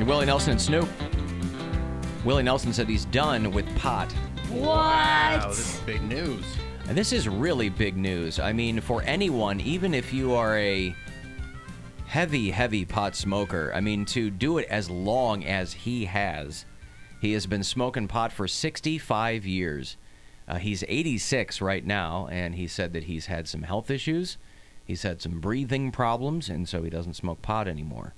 Willie Nelson and Snoop. Willie Nelson said he's done with pot. What? Wow, this is big news. And this is really big news. I mean, for anyone, even if you are a heavy pot smoker, I mean, to do it as long as he has been smoking pot for 65 years. He's 86 right now, and he said that he's had some health issues. He's had some breathing problems, and so he doesn't smoke pot anymore.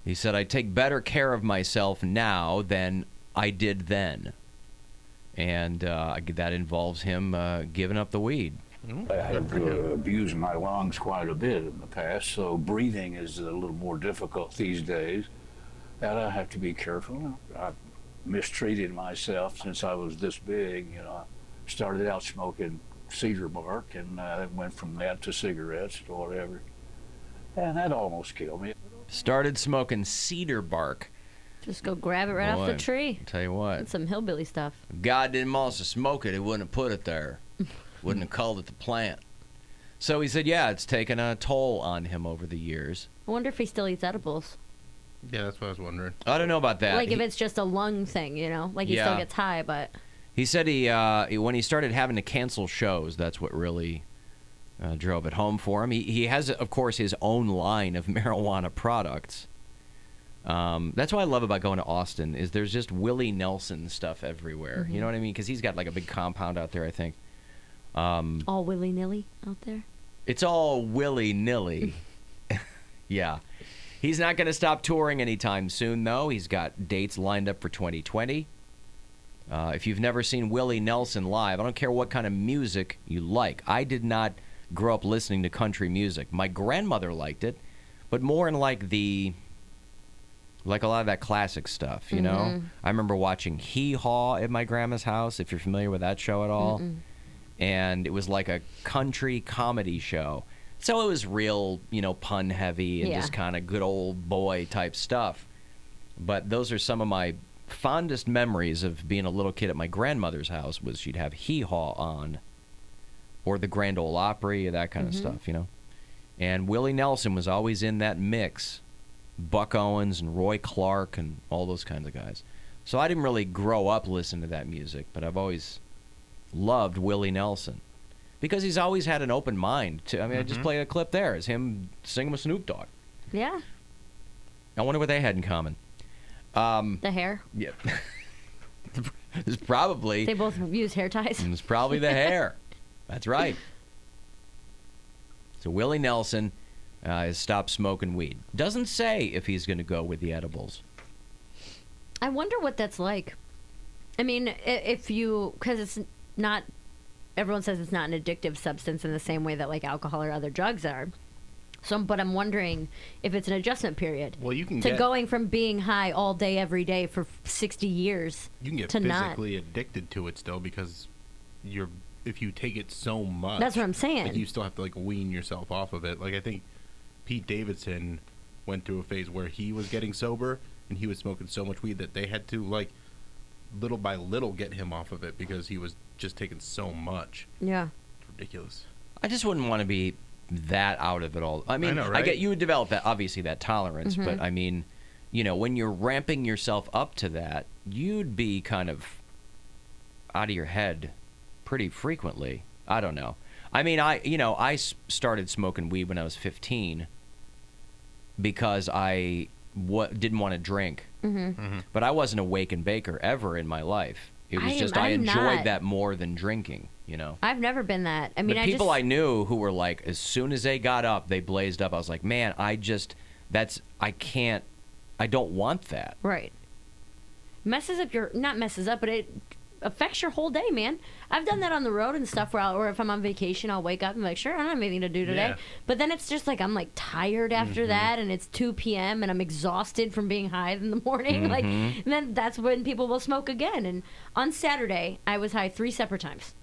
He said, I take better care of myself now than I did then. And that involves him giving up the weed. I have abused my lungs quite a bit in the past, so breathing is a little more difficult these days. And I have to be careful. I've mistreated myself since I was this big. You know, I started out smoking cedar bark, and went from that to cigarettes to whatever. And that almost killed me. Started smoking cedar bark. Just go grab it right off the tree. I'll tell you what. That's some hillbilly stuff. If God didn't want us to smoke it, he wouldn't have put it there. Wouldn't have called it the plant. So he said, yeah, it's taken a toll on him over the years. I wonder if he still eats edibles. Yeah, that's what I was wondering. I don't know about that. Like if it's just a lung thing, you know? Like he still gets high, but... He said when he started having to cancel shows, that's what really drove it home for him. He has, of course, his own line of marijuana products. That's what I love about going to Austin is there's just Willie Nelson stuff everywhere. Mm-hmm. You know what I mean? Because he's got like a big compound out there, I think. All willy-nilly out there? It's all willy-nilly. Yeah. He's not going to stop touring anytime soon, though. He's got dates lined up for 2020. If you've never seen Willie Nelson live, I don't care what kind of music you like. I did not grow up listening to country music. My grandmother liked it, but more in like a lot of that classic stuff, you know? I remember watching Hee Haw at my grandma's house, if you're familiar with that show at all. And it was like a country comedy show. So it was real, you know, pun heavy and just kind of good old boy type stuff. But those are some of my fondest memories of being a little kid at my grandmother's house was she'd have Hee Haw on or the Grand Ole Opry, that kind of stuff, you know. And Willie Nelson was always in that mix. Buck Owens and Roy Clark and all those kinds of guys. So I didn't really grow up listening to that music, but I've always loved Willie Nelson because he's always had an open mind. I just played a clip there. It's him singing with Snoop Dogg. Yeah. I wonder what they had in common. The hair. Yeah. It's probably... They both use hair ties. It's probably the hair. That's right. So Willie Nelson has stopped smoking weed. Doesn't say if he's going to go with the edibles. I wonder what that's like. I mean, because it's not, everyone says it's not an addictive substance in the same way that like alcohol or other drugs are. But I'm wondering if it's an adjustment period. Well, you can going from being high all day, every day for 60 years. You can get physically addicted to it still because if you take it so much. That's what I'm saying. Like you still have to like wean yourself off of it. Like I think Pete Davidson went through a phase where he was getting sober and he was smoking so much weed that they had to like little by little get him off of it because he was just taking so much. Yeah. It's ridiculous. I just wouldn't want to be that out of it all. I mean, I know, right? I get you would develop that, obviously, that tolerance, but I mean, you know, when you're ramping yourself up to that, you'd be kind of out of your head pretty frequently. I don't know. I mean, I started smoking weed when I was 15 because I didn't want to drink. But I wasn't a wake and baker ever in my life. It was I enjoyed that more than drinking, you know. I've never been that. I mean, the people I knew who were like, as soon as they got up, they blazed up. I was like, man, I don't want that. Right. Not messes up, but it affects your whole day, man. I've done that on the road and stuff or if I'm on vacation, I'll wake up and be like, sure, I don't have anything to do today. Yeah. But then it's just like, I'm like tired after that and it's 2 p.m. and I'm exhausted from being high in the morning. Like, and then that's when people will smoke again. And on Saturday, I was high 3 separate times.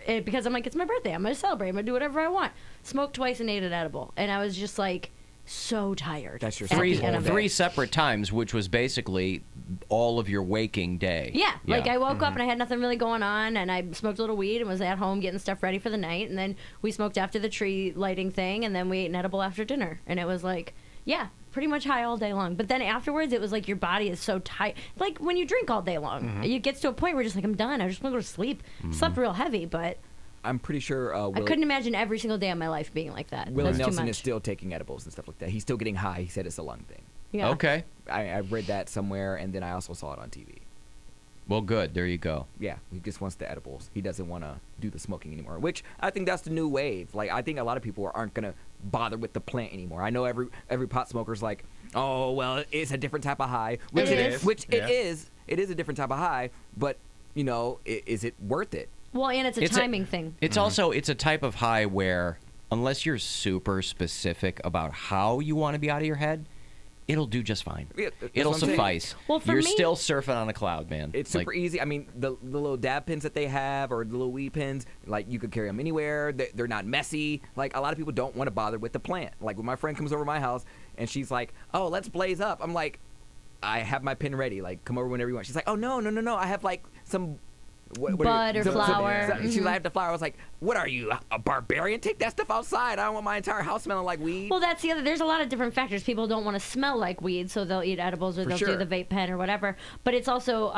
Because I'm like, it's my birthday. I'm going to celebrate. I'm going to do whatever I want. Smoked twice and ate an edible. And I was just like, so tired. That's your three separate times, which was basically all of your waking day. Yeah. Like I woke up and I had nothing really going on, and I smoked a little weed and was at home getting stuff ready for the night, and then we smoked after the tree lighting thing, and then we ate an edible after dinner, and it was like, yeah, pretty much high all day long. But then afterwards, it was like your body is so tight. Like when you drink all day long, it gets to a point where you're just like, I'm done. I just want to go to sleep. Slept real heavy, but I'm pretty sure I couldn't imagine every single day of my life being like that. Willie That's too Nelson much. is still taking edibles and stuff like that. He's still getting high. He said it's a lung thing. Yeah. Okay. I read that somewhere, and then I also saw it on TV. Well, good. There you go. Yeah, he just wants the edibles. He doesn't want to do the smoking anymore, which I think that's the new wave. Like, I think a lot of people aren't going to bother with the plant anymore. I know every pot smoker's like, oh, well, it's a different type of high, which It it is. Which Yeah. it is. It is a different type of high, but, you know, is it worth it? Well, and it's a It's timing thing. It's also it's a type of high where unless you're super specific about how you want to be out of your head, it'll do just fine. Yeah, that's It'll what I'm saying. suffice. Well, for you're me- still surfing on a cloud, man. It's super easy. I mean, the little dab pins that they have or the little weed pins, like you could carry them anywhere. They're not messy. Like a lot of people don't want to bother with the plant. Like when my friend comes over to my house and she's like, "Oh, let's blaze up." I'm like, "I have my pin ready. Like come over whenever you want." She's like, "Oh no. I have like some." Bud or flower. She's like, "I have the flower." I was like, "What are you, a barbarian? Take that stuff outside. I don't want my entire house smelling like weed." Well, that's the other. There's a lot of different factors. People don't want to smell like weed, so they'll eat edibles or For they'll sure. do the vape pen or whatever. But it's also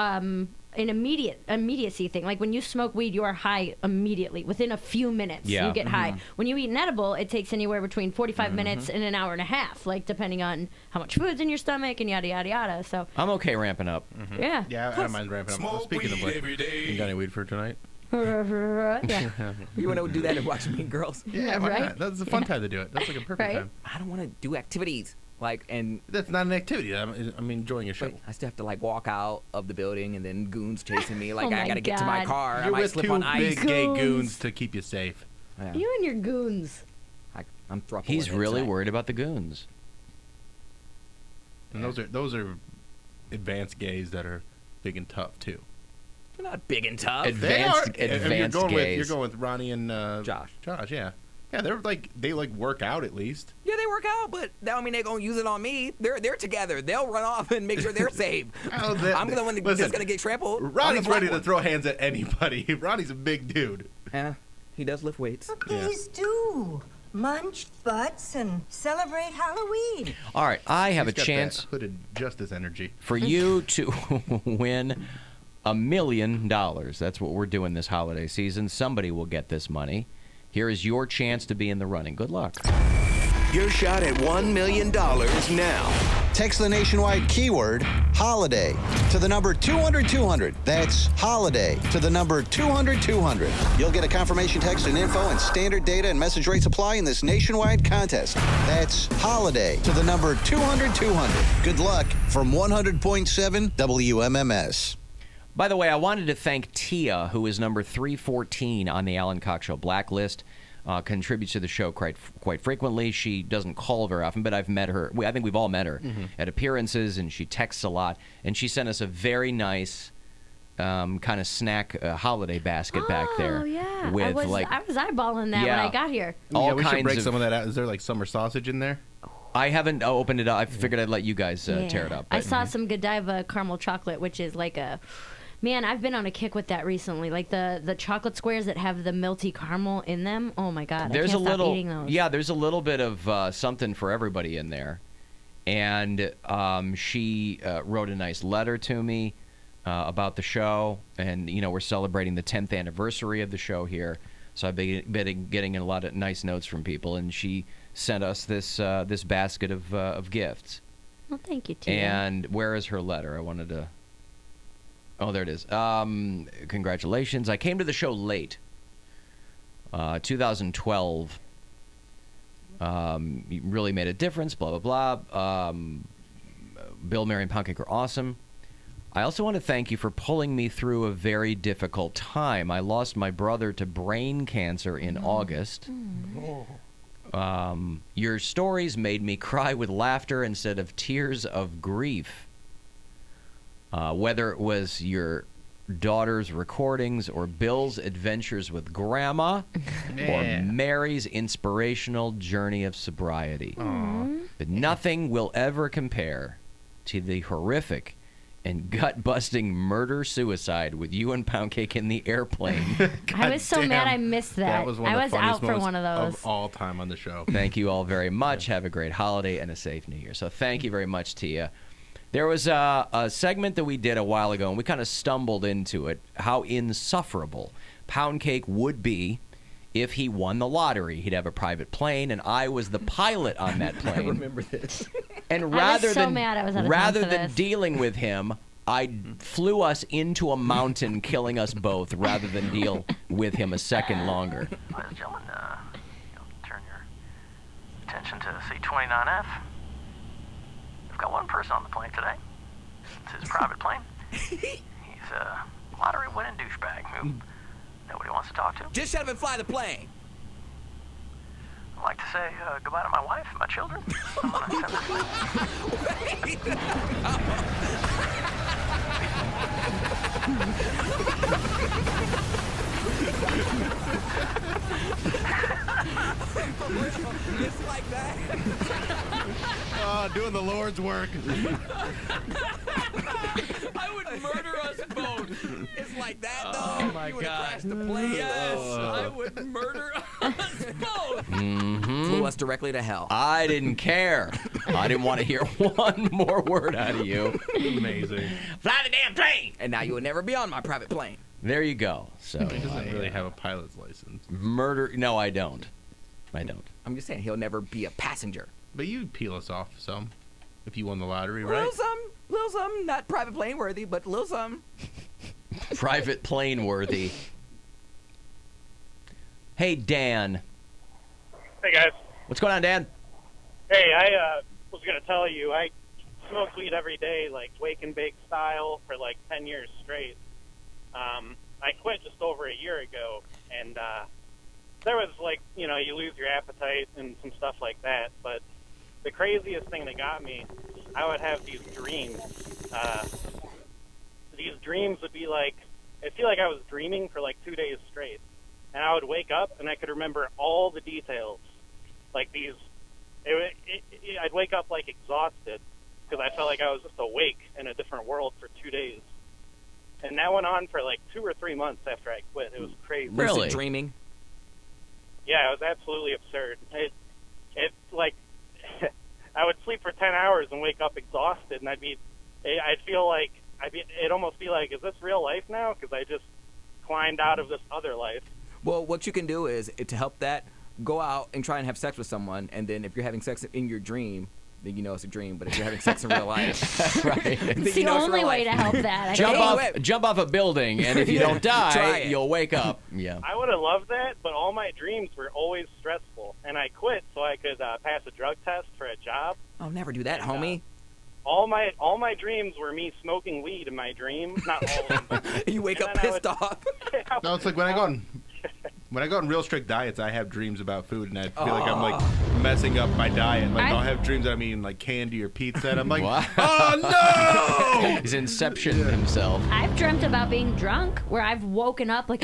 an immediacy thing. Like when you smoke weed, you are high immediately. Within a few minutes, Yeah. you get high. When you eat an edible, it takes anywhere between 45 minutes and an hour and a half, like depending on how much food's in your stomach and yada yada yada. So I'm okay ramping up. yeah, Yeah, I don't mind ramping up. Speaking of which, you got any weed for tonight? yeah. You want to do that and watch Mean Girls? Yeah, why right? not? That's a fun time to do it. That's like a perfect Right? time. I don't want to do activities. Like, and That's not an activity. I'm enjoying a show. I still have to like walk out of the building and then goons chasing me. Like Oh I my gotta get to my God. car. I You're might with slip two on ice. big gay Goons. goons to keep you safe. Yeah. You and your goons. I'm thruple He's in it really tonight. worried about the goons. And those are advanced gays that are big and tough too. They're not big and tough. Advanced You're going gays. with Ronnie and Josh. Josh, yeah. Yeah, they work out at least. Yeah, they work out, but that don't mean they're gonna use it on me. They're together. They'll run off and make sure they're safe. Oh, I'm the one that's gonna get trampled. I'm Ronnie's the black ready to one. throw hands at anybody. Ronnie's a big dude. Yeah, he does lift weights. Please do. Munch butts and celebrate Halloween. All right, I have He's a got chance that hooded justice energy. for you to win $1 million. That's what we're doing this holiday season. Somebody will get this money. Here is your chance to be in the running. Good luck. Your shot at $1 million now. Text the nationwide keyword holiday to the number 200-200. That's holiday to the number 200-200. You'll get a confirmation text and info, and standard data and message rates apply in this nationwide contest. That's holiday to the number 200-200. Good luck from 100.7 WMMS. By the way, I wanted to thank Tia, who is number 314 on the Alan Cox Show blacklist. Contributes to the show quite frequently. She doesn't call very often, but I've met her. I think we've all met her at appearances, and she texts a lot. And she sent us a very nice kind of snack holiday basket back there. Oh yeah, with I was eyeballing that when Yeah. I got here. all yeah, we should kinds break of. some of that out. Is there like summer sausage in there? I haven't opened it up. I figured I'd let you guys tear it up. I but- saw some Godiva caramel chocolate, which is like a. Man, I've been on a kick with that recently. Like the chocolate squares that have the melty caramel in them. Oh my God, There's I can't a little, stop eating those. yeah. There's a little bit of something for everybody in there, and she wrote a nice letter to me about the show, and we're celebrating the 10th anniversary of the show here, so I've been getting a lot of nice notes from people, and she sent us this this basket of gifts. Well, thank you, Tia. And where is her letter? I wanted to. Oh, there it is. Congratulations. I came to the show late. 2012. You really made a difference, blah, blah, blah. Bill, Mary, and Poundcake are awesome. I also want to thank you for pulling me through a very difficult time. I lost my brother to brain cancer in August. Your stories made me cry with laughter instead of tears of grief. Whether it was your daughter's recordings or Bill's adventures with Grandma or Mary's inspirational journey of sobriety. But nothing will ever compare to the horrific and gut-busting murder-suicide with you and Poundcake in the airplane. I was so mad I missed that. That was one I of was the funniest out for moments one of those. of all time on the show. Thank you all very much. Have a great holiday and a safe New Year. So thank you very much, Tia. There was a segment that we did a while ago, and we kind of stumbled into it, how insufferable Poundcake would be if he won the lottery. He'd have a private plane, and I was the pilot on that plane. I remember this. And I was so mad I was out of rather town for than this. dealing with him, I flew us into a mountain, killing us both, rather than deal with him a second longer. Ladies and gentlemen, turn your attention to seat 29F. We've got one person on the plane today. It's his private plane. He's a lottery-winning douchebag who nobody wants to talk to. Just shut up and fly the plane. I'd like to say goodbye to my wife and my children. I'm gonna send this thing. Just like that. Doing the Lord's work. I would murder us both. It's like that, though. Oh, my you would God. have crashed the plane. Yes, I would murder us both. Mm-hmm. Flew us directly to hell. I didn't care. I didn't want to hear one more word out of you. Amazing. Fly the damn plane! And now you will never be on my private plane. There you go. So He doesn't really have a pilot's license. murder. No, I don't. I don't. I'm just saying, he'll never be a passenger. But you'd peel us off some if you won the lottery, right? Little some, not private plane worthy, but little some. Private plane worthy. Hey, Dan. Hey, guys. What's going on, Dan? Hey, I was going to tell you, I smoked weed every day, like wake and bake style, for like 10 years straight. I quit just over a year ago, and there was like, you know, you lose your appetite and some stuff like that, but the craziest thing that got me, I would have these dreams. These dreams would be like, I feel like I was dreaming for like 2 days straight, and I would wake up and I could remember all the details. Like these, I'd wake up like exhausted because I felt like I was just awake in a different world for 2 days. And that went on for like 2 or 3 months after I quit. It was crazy. Really? Lucid dreaming. Yeah, it was absolutely absurd. It like, I would sleep for 10 hours and wake up exhausted, and I'd feel like, it'd almost be like, is this real life now? Because I just climbed out of this other life. Well, what you can do is, to help that, go out and try and have sex with someone, and then if you're having sex in your dream, then you know it's a dream. But if you're having sex in real life, Right. It's the only way to help that. Jump off a building, and if you don't Try die, it. you'll wake up. Yeah. I would have loved that, but all my dreams were always stressful. And I quit so I could pass a drug test for a job. I'll never do that, homie. All my dreams were me smoking weed in my dream. Not all of them. But, You wake and up then I pissed off. No, it's like when I go on real strict diets, I have dreams about food, and I feel like I'm like messing up my diet. Like I'll have dreams that I'm eating like candy or pizza, and I'm like, Wow. oh no! He's Inception himself. I've dreamt about being drunk, where I've woken up like,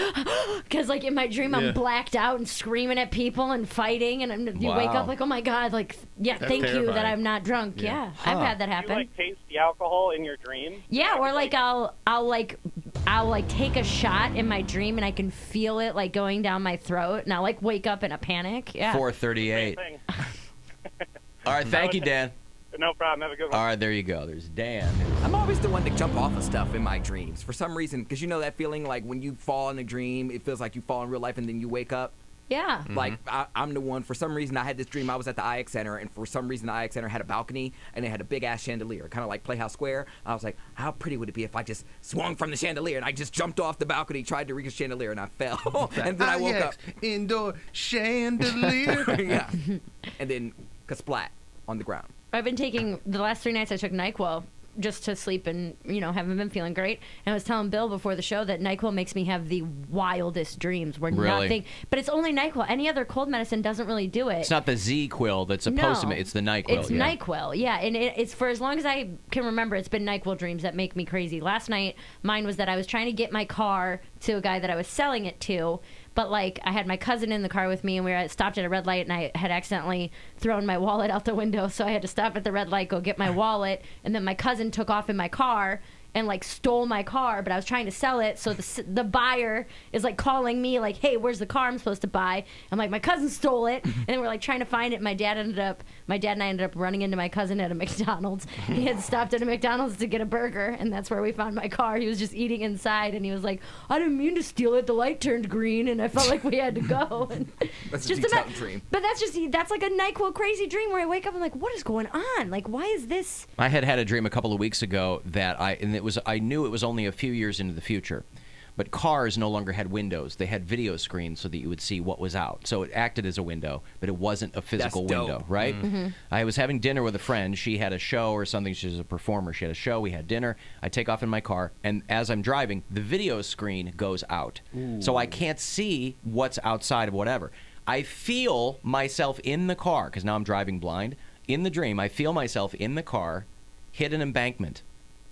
because like in my dream Yeah. I'm blacked out and screaming at people and fighting, and you wake Wow. up like, oh my god, like That's thank you that terrifying. I'm not drunk. Yeah, I've had that happen. You like taste the alcohol in your dream? Yeah, or like I'll take a shot in my dream and I can feel it like going down my throat, and I'll like wake up in a panic. Yeah. 438. All right, thank you, Dan. No problem. Have a good one. All right, there you go. There's Dan. I'm always the one to jump off of stuff in my dreams for some reason, because you know that feeling like when you fall in a dream, it feels like you fall in real life and then you wake up. Yeah. Like I'm the one. For some reason, I had this dream. I was at the IX Center, and for some reason, the IX Center had a balcony, and it had a big ass chandelier, kind of like Playhouse Square. I was like, how pretty would it be if I just swung from the chandelier and I just jumped off the balcony, tried to reach the chandelier, and I fell, and then I woke up. Indoor chandelier. Yeah, and then kasplat on the ground. I've been taking the last 3 nights. I took NyQuil just to sleep, and haven't been feeling great. And I was telling Bill before the show that NyQuil makes me have the wildest dreams where Really? nothing. But it's only NyQuil. Any other cold medicine doesn't really do it. It's not the Z-Quil that's supposed to No. make. It's the NyQuil. It's yeah. NyQuil, yeah, and it's for as long as I can remember. It's been NyQuil dreams that make me crazy. Last night, mine was that I was trying to get my car to a guy that I was selling it to, but like I had my cousin in the car with me, and we were stopped at a red light, and I had accidentally thrown my wallet out the window, so I had to stop at the red light, go get my wallet, and then my cousin took off in my car. and like stole my car, but I was trying to sell it. So the buyer is like calling me like, hey, where's the car I'm supposed to buy? I'm like, my cousin stole it. And then we're like trying to find it. My dad and I ended up running into my cousin at a McDonald's. He had stopped at a McDonald's to get a burger, and that's where we found my car. He was just eating inside, and he was like, I didn't mean to steal it. The light turned green, and I felt like we had to go. And That's just a detailed dream. But that's like a NyQuil crazy dream where I wake up and I'm like, what is going on? Like, why is this? I had a dream a couple of weeks ago that I knew it was only a few years into the future, but cars no longer had windows. They had video screens so that you would see what was out. So it acted as a window, but it wasn't a physical That's dope. window, right? Mm-hmm. I was having dinner with a friend. She had a show or something. She's a performer. She had a show. We had dinner. I take off in my car, and as I'm driving, the video screen goes out. So I can't see what's outside of whatever. I feel myself in the car, because now I'm driving blind. In the dream, I feel myself in the car, hit an embankment,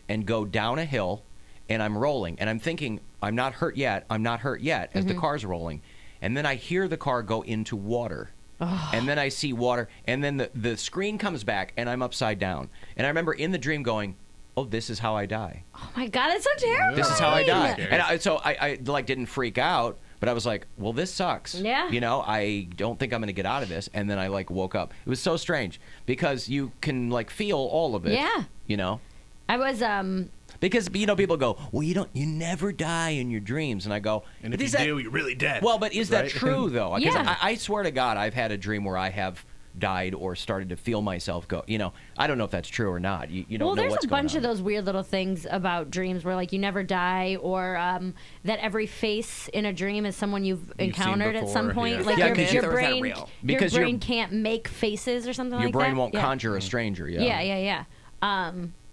and go down a hill, and I'm rolling. And I'm thinking, I'm not hurt yet, as the car's rolling. And then I hear the car go into water. And then I see water, and then the screen comes back, and I'm upside down. And I remember in the dream going, oh, this is how I die. Oh my God, it's so terrible. This is how I die. And I like didn't freak out, but I was like, well, this sucks. Yeah. You know, I don't think I'm going to get out of this. And then I like woke up. It was so strange because you can like feel all of it. Yeah. You know? I was Because you know people go, well, you never die in your dreams, and I go, And but if is you that, do, you're really dead. well, but is that right? true though? 'Cause Yeah. I swear to God, I've had a dream where I have died or started to feel myself go. You know, I don't know if that's true or not. You don't well, know there's what's a bunch going of on. those weird little things about dreams where like you never die, or that every face in a dream is someone you've encountered at some before, point. yeah. Like Yeah, your, 'cause your you- brain, real. Because your your- brain can't make faces or something Your like that. brain won't Yeah. conjure a stranger. Yeah.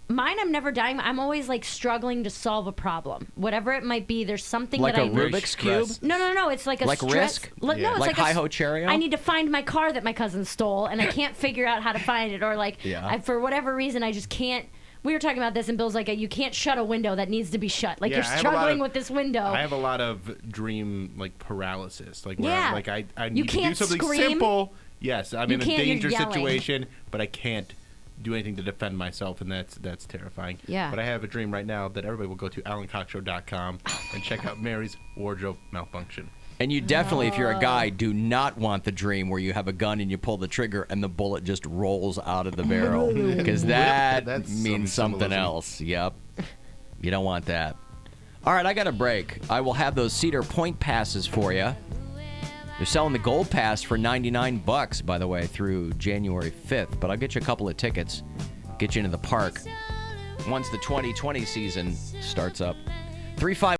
Mine, I'm never dying. I'm always like struggling to solve a problem, whatever it might be. There's something Like that a I Rubik's Cube? stressed. No. It's like a Like stress. Risk? No, Yeah. it's Like like Hi-Ho Cherry-O? I need to find my car that my cousin stole, and I can't figure out how to find it, or like Yeah. for whatever reason I just can't. We were talking about this, and Bill's like, you can't shut a window that needs to be shut. Like Yeah, you're I have a lot struggling of- with this window. I have a lot of dream like paralysis, like where Yeah. like I You need to do can't something scream. simple. Yes, I'm You in a can't, you're danger yelling. situation, but I can't do anything to defend myself, and that's terrifying. Yeah. But I have a dream right now that everybody will go to AlanCoxShow.com and check out Mary's wardrobe malfunction. And you definitely, if you're a guy, do not want the dream where you have a gun and you pull the trigger and the bullet just rolls out of the barrel. Because that That's means some something symbolism. else. Yep. You don't want that. All right, I got a break. I will have those Cedar Point passes for you. They're selling the Gold Pass for $99, by the way, through January 5th. But I'll get you a couple of tickets, get you into the park once the 2020 season starts up. 351